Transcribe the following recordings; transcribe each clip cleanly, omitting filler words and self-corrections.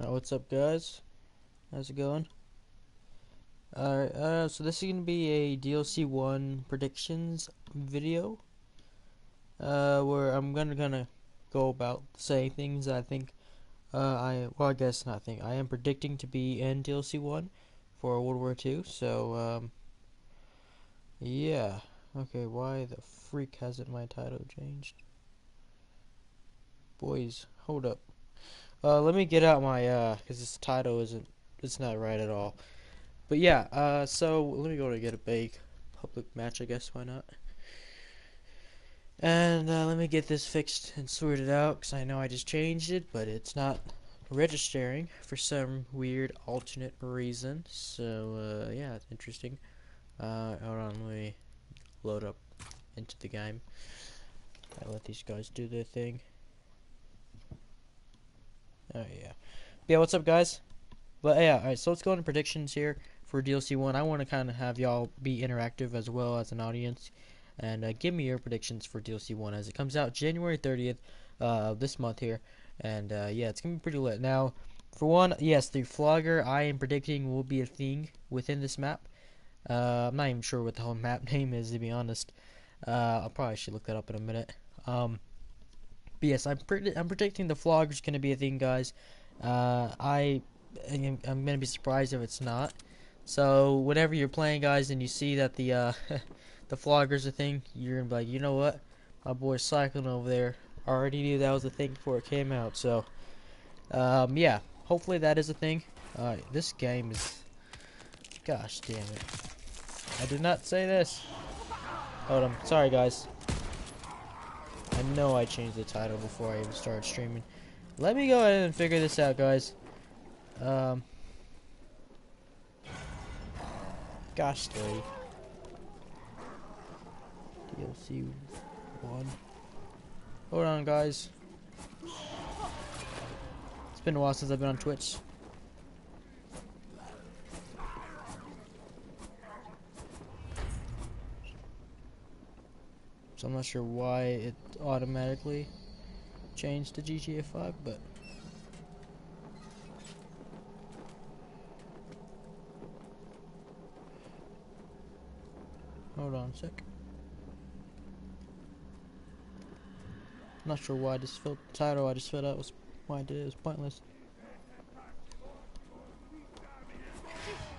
What's up, guys? How's it going? Alright, so this is gonna be a DLC 1 predictions video, where I'm gonna go about saying things that I think, I guess not think, I am predicting to be in DLC 1 for World War II, so, yeah. Okay, why the freak hasn't my title changed? Boys, hold up. Let me get out my, cause this title it's not right at all. But yeah, so let me go to get a big public match, I guess, why not? And let me get this fixed and sorted out, because I know I just changed it, but it's not registering for some weird alternate reason. So, yeah, it's interesting. Hold on, let me load up into the game. I let these guys do their thing. Oh, yeah. Yeah, what's up, guys? But yeah, alright, so let's go into predictions here for DLC 1. I want to kind of have y'all be interactive as well as an audience, and give me your predictions for DLC 1 as it comes out January 30th this month here. And yeah, it's going to be pretty lit. Now, for one, yes, the flogger I am predicting will be a thing within this map. I'm not even sure what the whole map name is, to be honest. I probably should look that up in a minute. But yes, I'm predicting the flogger is going to be a thing, guys. I'm gonna be surprised if it's not. So whenever you're playing, guys, and you see that the the flogger's a thing, you're gonna be like, you know what, my boy's cycling over there. I already knew that was a thing before it came out. So yeah, hopefully that is a thing. This game is, gosh damn it, I did not say this. Hold on, sorry guys. I know I changed the title before I even started streaming. Let me go ahead and figure this out, guys. Gosh, DLC 1. Hold on, guys. It's been a while since I've been on Twitch. So I'm not sure why it automatically changed to GTA 5, but hold on a sec. I'm not sure why I just filled the title I just filled out was why I did it was pointless.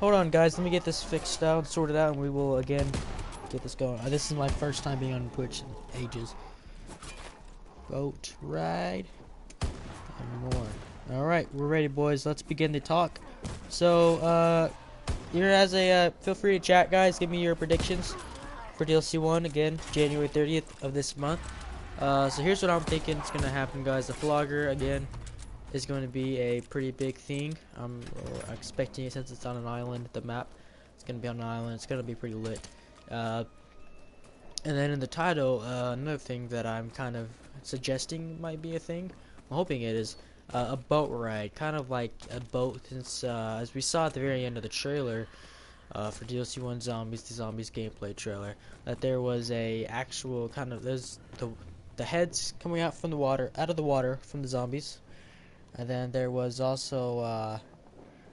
Hold on, guys, let me get this fixed out, sorted out, and we will again get this going. This is my first time being on Twitch in ages. Boat ride and more. Alright, we're ready, boys. Let's begin the talk. So, here as a, feel free to chat, guys. Give me your predictions for DLC 1, again, January 30th of this month. So here's what I'm thinking is going to happen, guys. The flogger, again, is going to be a pretty big thing. I'm expecting it since it's on an island, the map. It's going to be on an island. It's going to be pretty lit. And then in the title, another thing that I'm kind of suggesting might be a thing, I'm hoping it is, a boat ride, kind of like a boat, since as we saw at the very end of the trailer for DLC 1 Zombies, the Zombies gameplay trailer, that there was a actual kind of, there's the heads coming out from the water, out of the water from the zombies, and then there was also,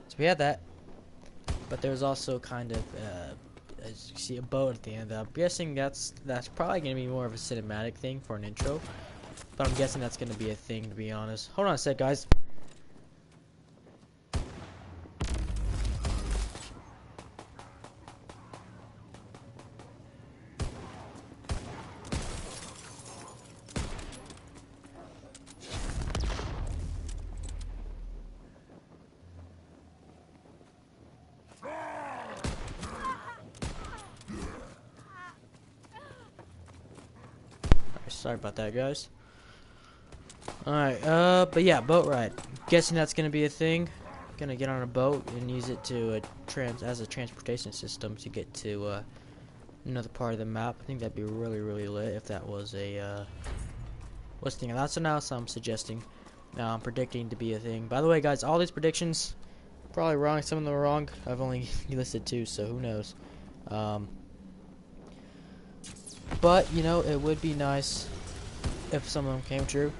so we had that, but there was also kind of, as you see, a boat at the end. I'm guessing that's probably going to be more of a cinematic thing for an intro, but I'm guessing that's going to be a thing, to be honest. Hold on a sec, guys. Sorry about that, guys. Alright, but yeah, boat ride. Guessing that's gonna be a thing. Gonna get on a boat and use it to as a transportation system to get to another part of the map. I think that'd be really, really lit if that was a what's the thing. That's an else I'm suggesting. Now I'm predicting to be a thing. By the way, guys, all these predictions probably wrong. Some of them are wrong. I've only listed 2, so who knows. But, you know, it would be nice if some of them came true.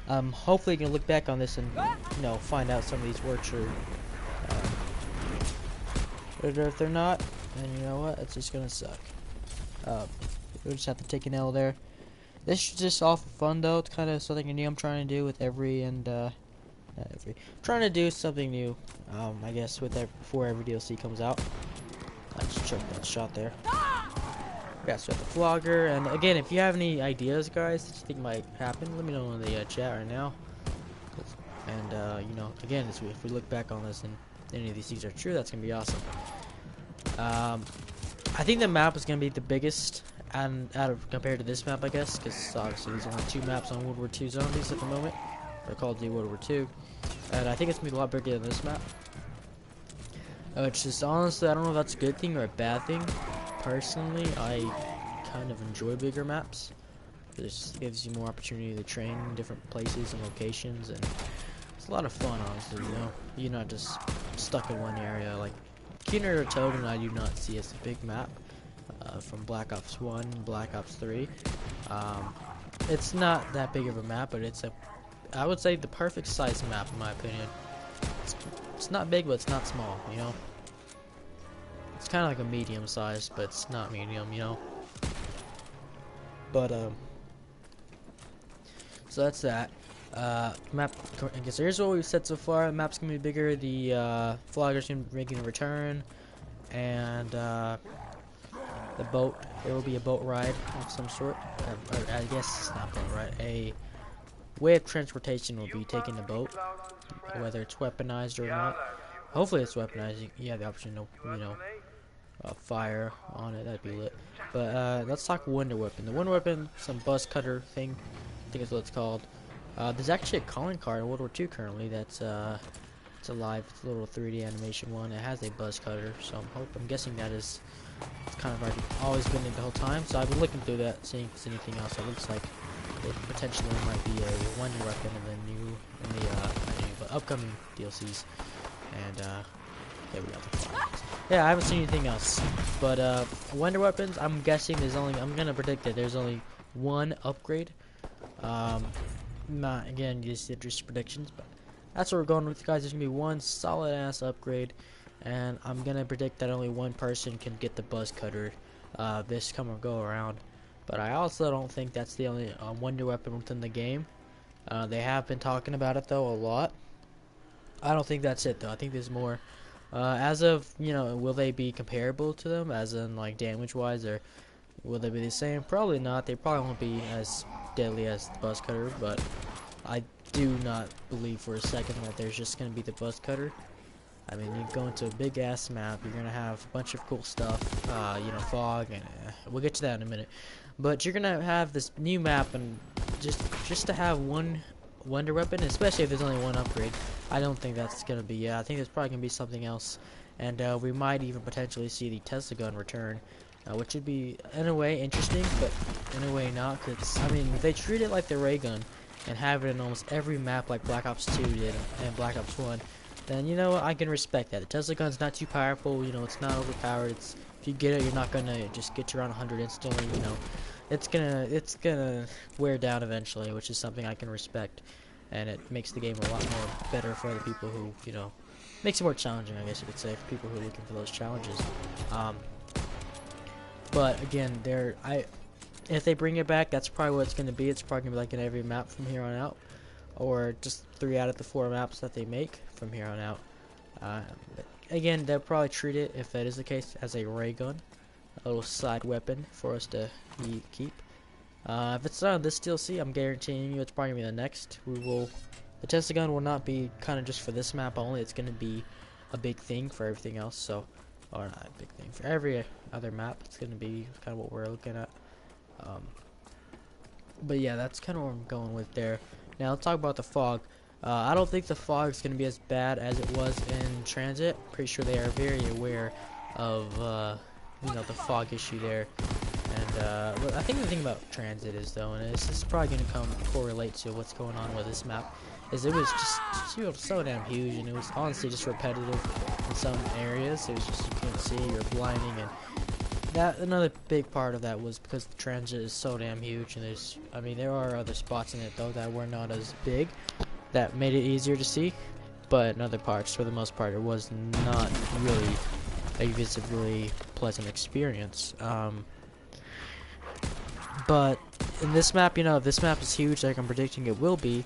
Hopefully you can look back on this and, you know, find out some of these were true. But if they're not, then you know what, it's just gonna suck. We'll just have to take an L there. This is just all for fun though. It's kind of something new I'm trying to do with trying to do something new, I guess, with that before every DLC comes out. I just checked that shot there. Yeah, so the Flogger, and again, if you have any ideas, guys, that you think might happen, let me know in the chat right now. And you know, again, if we look back on this and any of these things are true, that's gonna be awesome. I think the map is gonna be the biggest, and compared to this map, I guess, because obviously there's only 2 maps on World War II zombies at the moment. They're called the World War II, and I think it's gonna be a lot bigger than this map. It's just honestly, I don't know if that's a good thing or a bad thing. Personally, I kind of enjoy bigger maps. It just gives you more opportunity to train in different places and locations, and it's a lot of fun, honestly. You know, you're not just stuck in one area. Like Keener or Toad, I do not see as a big map from Black Ops 1, Black Ops 3. It's not that big of a map, but it's I would say the perfect size map in my opinion. It's not big, but it's not small, you know. It's kind of like a medium size, but it's not medium, you know. But so that's that. Map. I guess here's what we've said so far. The map's gonna be bigger. The Flogger's gonna be making a return, and the boat. There will be a boat ride of some sort. I guess it's not a boat ride. A way of transportation will be taking the boat, whether it's weaponized or not. Hopefully it's weaponized. You have the option to, you know, fire on it. That'd be lit. But let's talk Wonder Weapon. The Wonder Weapon, some buzz cutter thing, I think is what it's called. There's actually a calling card in World War II currently that's it's alive. It's a little 3D animation one. It has a buzz cutter, so I'm guessing that is it's kind of already always been in the whole time. So I've been looking through that, seeing if there's anything else. It looks like it potentially might be a Wonder Weapon in the upcoming DLCs. And yeah, we got the flags. Yeah, I haven't seen anything else. But Wonder Weapons, I'm guessing there's only. I'm gonna predict that there's only one upgrade. Not again, just predictions, but that's what we're going with, guys. There's gonna be one solid ass upgrade, and I'm gonna predict that only one person can get the buzz cutter this come or go around. But I also don't think that's the only Wonder Weapon within the game. They have been talking about it though a lot. I don't think that's it though. I think there's more. As of, you know, will they be comparable to them, as in like damage wise, or will they be the same? Probably not. They probably won't be as deadly as the buzz cutter, but I do not believe for a second that there's just gonna be the buzz cutter. I mean, you go into a big ass map, you're gonna have a bunch of cool stuff, you know, fog, and we'll get to that in a minute. But you're gonna have this new map, and just to have one Wonder Weapon, especially if there's only one upgrade, I don't think that's gonna be. Yeah, I think there's probably gonna be something else, and we might even potentially see the Tesla gun return, which would be in a way interesting, but in a way not. Cause I mean, if they treat it like the ray gun and have it in almost every map like Black Ops 2 did and Black Ops 1, then you know what, I can respect that. The Tesla gun's not too powerful. You know, it's not overpowered. It's if you get it, you're not gonna just get you around 100 instantly. You know, it's gonna wear down eventually, which is something I can respect, and it makes the game a lot more better for other people who, you know, makes it more challenging, I guess you could say, for people who are looking for those challenges. But again, if they bring it back, that's probably what it's gonna be. It's probably gonna be like in every map from here on out, or just 3 out of the 4 maps that they make from here on out. Again, they'll probably treat it, if that is the case, as a ray gun, a little side weapon for us to keep. If it's not on this DLC, I'm guaranteeing you it's probably gonna be the next. The Tesla gun will not be kind of just for this map only. It's gonna be a big thing for everything else. So, or not a big thing for every other map. It's gonna be kind of what we're looking at. But yeah, that's kind of what I'm going with there. Now let's talk about the fog. I don't think the fog is going to be as bad as it was in Transit. Pretty sure they are very aware of you know, the fog issue there. And I think the thing about Transit is though, and this is probably going to correlate to what's going on with this map, is it was just so damn huge, and it was honestly just repetitive in some areas. It was just, you couldn't see, you're blinding, and that another big part of that was because the transit is so damn huge, and I mean, there are other spots in it though that were not as big, that made it easier to see. But in other parts, for the most part, it was not really a visibly pleasant experience. But in this map, if this map is huge, like I'm predicting it will be,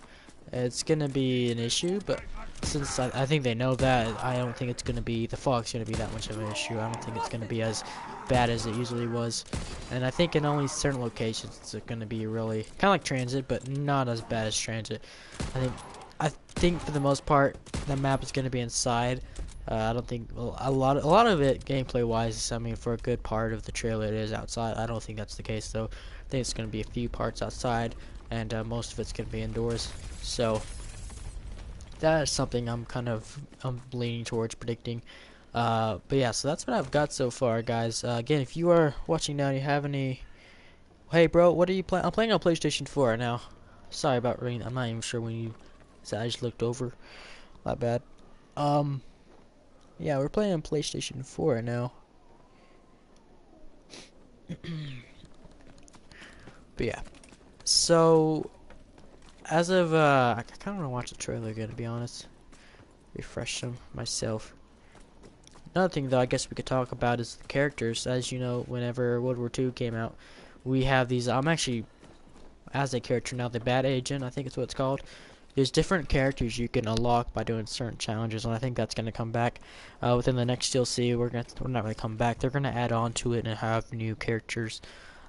it's gonna be an issue. But since I think they know that, I don't think it's gonna be, the fog's gonna be that much of an issue. I don't think it's gonna be as bad as it usually was. And I think in only certain locations it's gonna be really kind of like transit, but not as bad as transit. I think for the most part the map is gonna be inside. I don't think a lot of it gameplay wise. I mean, for a good part of the trailer it is outside. I don't think that's the case though. I think it's gonna be a few parts outside, and most of it's gonna be indoors. So that is something I'm leaning towards predicting. But yeah, so that's what I've got so far, guys. Again, if you are watching now and you have any, hey bro, what are you playing? I'm playing on PlayStation 4 right now. Sorry about ringing. I'm not even sure when you said. I just looked over. My bad. Yeah, we're playing on PlayStation 4 right now. But yeah, so as of I kind of want to watch the trailer again, to be honest. Refresh them myself. Another thing though, I guess we could talk about is the characters. As you know, whenever World War II came out, we have these. I'm actually as a character now, the Bad Agent, I think it's what it's called. There's different characters you can unlock by doing certain challenges, and I think that's gonna come back within the next DLC. We're not gonna come back. They're gonna add on to it and have new characters.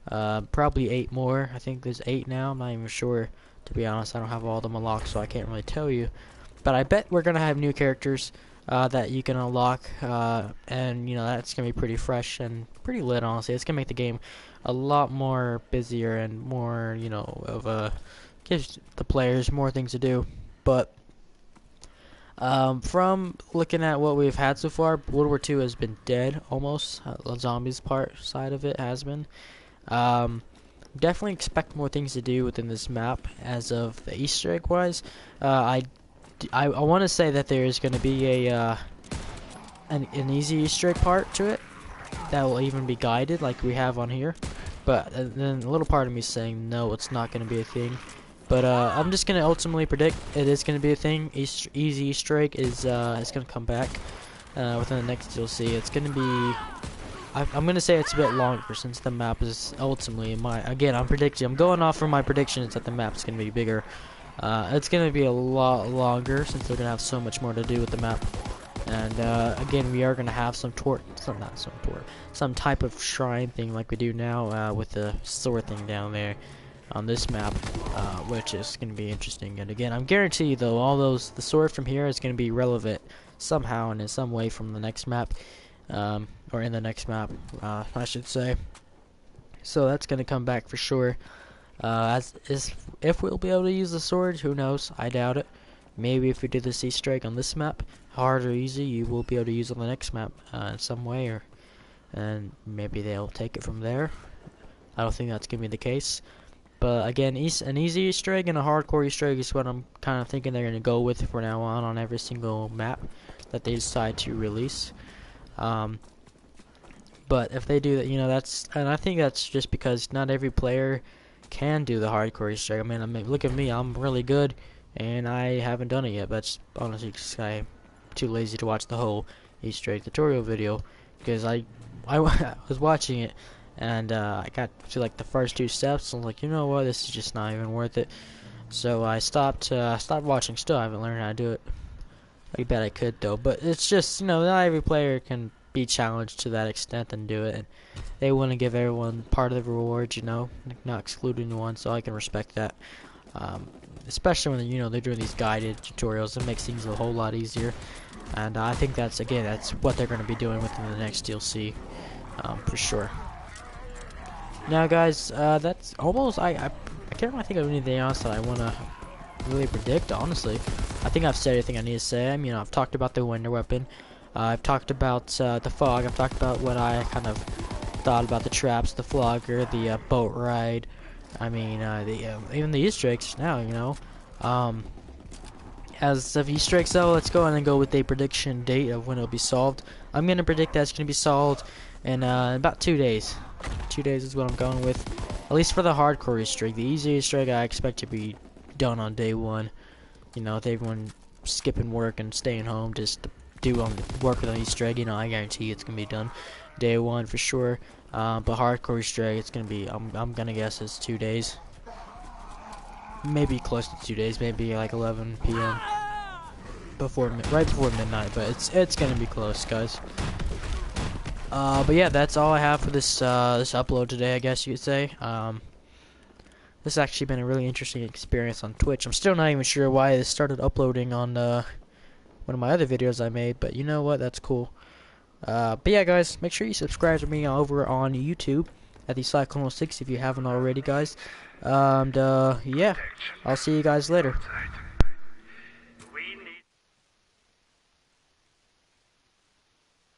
Probably 8 more. I think there's 8 now. I'm not even sure, to be honest. I don't have all of them unlocked, so I can't really tell you. But I bet we're gonna have new characters that you can unlock, and that's gonna be pretty fresh and pretty lit. Honestly, it's gonna make the game a lot more busier and more, of a gives the players more things to do. But from looking at what we've had so far, World War II has been dead almost. The zombies side of it has been. Definitely expect more things to do within this map as of the Easter egg wise. I want to say that there is going to be an easy Easter egg part to it that will even be guided like we have on here. But then a little part of me is saying no, it's not going to be a thing. But I'm just going to ultimately predict it is going to be a thing. Easy Easter egg is going to come back within the next DLC. It's going to be... I'm going to say it's a bit longer since the map is ultimately I'm going off from my predictions that the map's going to be bigger. It's going to be a lot longer since they're going to have so much more to do with the map. And again, we are going to have some type of shrine thing like we do now with the sword thing down there on this map, which is going to be interesting. And again, I'm guaranteed though, the sword from here is going to be relevant somehow and in some way from the next map, or in the next map, I should say. So that's going to come back for sure. If we'll be able to use the sword, who knows? I doubt it. Maybe if we do this Easter egg on this map, hard or easy, you will be able to use it on the next map in some way, and maybe they'll take it from there. I don't think that's going to be the case. But again, an easy Easter egg and a hardcore Easter egg is what I'm kind of thinking they're going to go with from now on every single map that they decide to release. But if they do that, and I think that's just because not every player can do the hardcore Easter egg. I mean, look at me, I'm really good, and I haven't done it yet. But it's honestly because I'm too lazy to watch the whole Easter egg tutorial video, because I was watching it. And I got to like the first 2 steps, and I was like, you know what, this is just not even worth it. So I stopped watching. Still, I haven't learned how to do it. I bet I could though, but it's just not every player can be challenged to that extent and do it. And they want to give everyone part of the reward, not excluding one. So I can respect that. Especially when they're doing these guided tutorials, it makes things a whole lot easier. And I think that's what they're going to be doing within the next DLC, for sure. Now guys, that's almost, I can't really think of anything else that I want to really predict, honestly. I think I've said everything I need to say. I mean, I've talked about the wonder weapon, I've talked about the fog, I've talked about what I kind of thought about the traps, the flogger, the boat ride, I mean, even the Easter eggs now, As of Easter eggs though, let's go ahead and go with a prediction date of when it'll be solved. I'm going to predict that it's going to be solved in about 2 days. 2 days is what I'm going with, at least for the hardcore Easter egg. The easy Easter egg I expect to be done on day one. You know, with everyone skipping work and staying home just to do work with an Easter egg. You know, I guarantee it's gonna be done day one for sure. But hardcore Easter egg, it's gonna be. I'm gonna guess it's 2 days. Maybe close to 2 days, maybe like 11 p.m. right before midnight, but it's gonna be close, guys. But yeah, that's all I have for this this upload today, I guess you could say. This has actually been a really interesting experience on Twitch. I'm still not even sure why I started uploading on one of my other videos I made, but you know what? That's cool. But yeah, guys, make sure you subscribe to me over on YouTube at the Cyclone06 if you haven't already, guys. And yeah, I'll see you guys later.